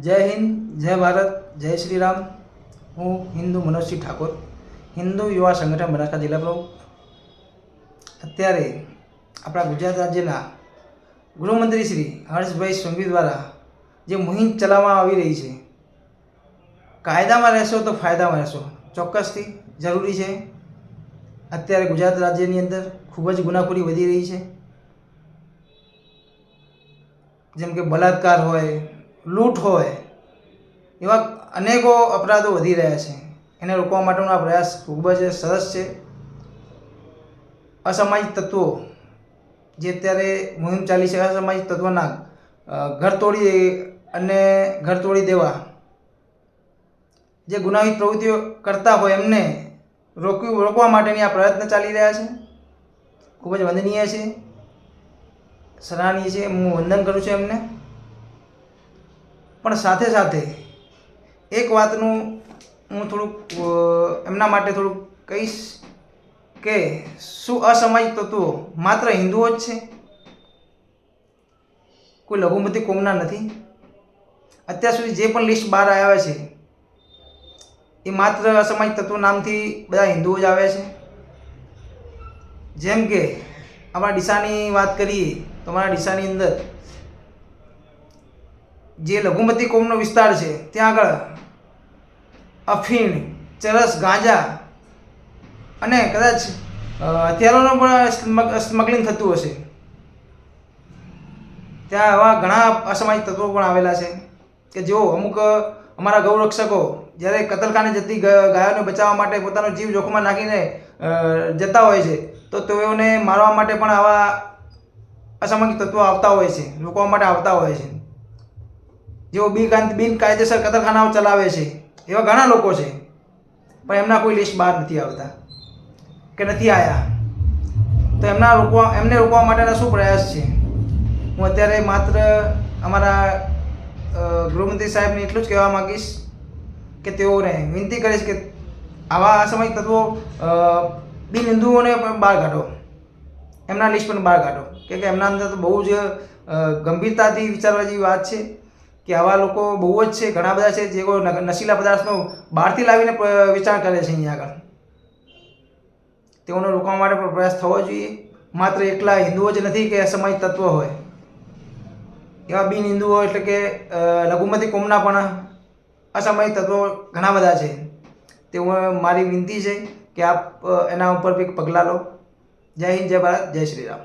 જય હિન્દ, જય ભારત, જય શ્રી રામ। હું હિન્દુ મનોજસિંહ ઠાકોર, હિન્દુ યુવા સંગઠન બનાસકાંઠા જિલ્લા પ્રમુખ। અત્યારે આપણા ગુજરાત રાજ્યના ગૃહમંત્રી શ્રી હર્ષભાઈ સંઘવી દ્વારા જે મુહિમ ચલાવવામાં આવી રહી છે, કાયદામાં રહેશો તો ફાયદામાં રહેશો, ચોક્કસથી જરૂરી છે। અત્યારે ગુજરાત રાજ્યની અંદર ખૂબ જ ગુનાખોરી વધી રહી છે, જેમ કે બલાત્કાર હોય, લૂંટ હોય, એવા અનેકો અપરાધો વધી રહ્યા છે। એને રોકવા માટેનો આ પ્રયાસ ખૂબ જ સરસ છે। અસામાજિક તત્વો જે અત્યારે મુહિમ ચાલી છે, અસામાજિક તત્વોના ઘર તોડી દેવા, જે ગુનાહિત પ્રવૃત્તિઓ કરતા હોય એમને રોકવા માટેની આ પ્રયત્ન ચાલી રહ્યા છે। ખૂબ જ વંદનીય છે, સરાહનીય છે, હું વંદન કરું છું એમને। પણ સાથે સાથે એક વાતનું હું થોડુંક એમના માટે થોડુંક કહીશ કે શું અસામાજિક તત્વો માત્ર હિન્દુઓ જ છે? કોઈ લઘુમતી કોમના નથી? અત્યાર સુધી જે પણ લિસ્ટ બહાર આવ્યા છે એ માત્ર અસામાજિક તત્વો નામથી બધા હિન્દુઓ જ આવ્યા છે। જેમ કે આપણા ડીસાની વાત કરીએ તો અમારા ડીસાની અંદર જે લઘુમતી કોમનો વિસ્તાર છે ત્યાં આગળ અફીણ, ચરસ, ગાંજા અને કદાચ હથિયારોનું પણ સ્મગલિંગ થતું હશે। ત્યાં આવા ઘણા અસામાજિક તત્વો પણ આવેલા છે કે જેઓ અમુક અમારા ગૌરક્ષકો જ્યારે કતલખાને જતી ગાયોને બચાવવા માટે પોતાનો જીવ જોખમમાં નાખીને જતા હોય છે, તો તેઓને મારવા માટે પણ આવા અસામાજિક તત્વો આવતા હોય છે, રોકવા માટે આવતા હોય છે। જેઓ બિનકાયદેસર કતલખાનાઓ ચલાવે છે, એવા ઘણા લોકો છે, પણ એમના કોઈ લિસ્ટ બહાર નથી આવતા કે નથી આવ્યા। તો એમને રોકવા માટેના શું પ્રયાસ છે? હું અત્યારે માત્ર અમારા ગૃહમંત્રી સાહેબને એટલું જ કહેવા માગીશ કે તેઓને વિનંતી કરીશ કે આવા અસામાજિક તત્વો બિન હિન્દુઓને પણ બહાર કાઢો, એમના લિસ્ટ પણ બહાર કાઢો, કે એમના અંદર તો બહુ જ ગંભીરતાથી વિચારવા જેવી વાત છે કે આવા લોકો બહુ જ છે, ઘણા બધા છે જેઓ નશીલા પદાર્થનો બહારથી લાવીને વેચાણ કરે છે અહીંયા આગળ। તેઓને રોકવા માટે પણ પ્રયાસ થવો જોઈએ। માત્ર એકલા હિન્દુઓ જ નથી કે અસામાજિક તત્વો હોય, એવા બિન હિન્દુઓ એટલે કે લઘુમતી કોમના પણ અસામાજિક તત્વો ઘણા બધા છે। તેઓ મારી વિનંતી છે કે આપ એના ઉપર બી પગલાં લો। જય હિન્દ, જય ભારત, જય શ્રી રામ।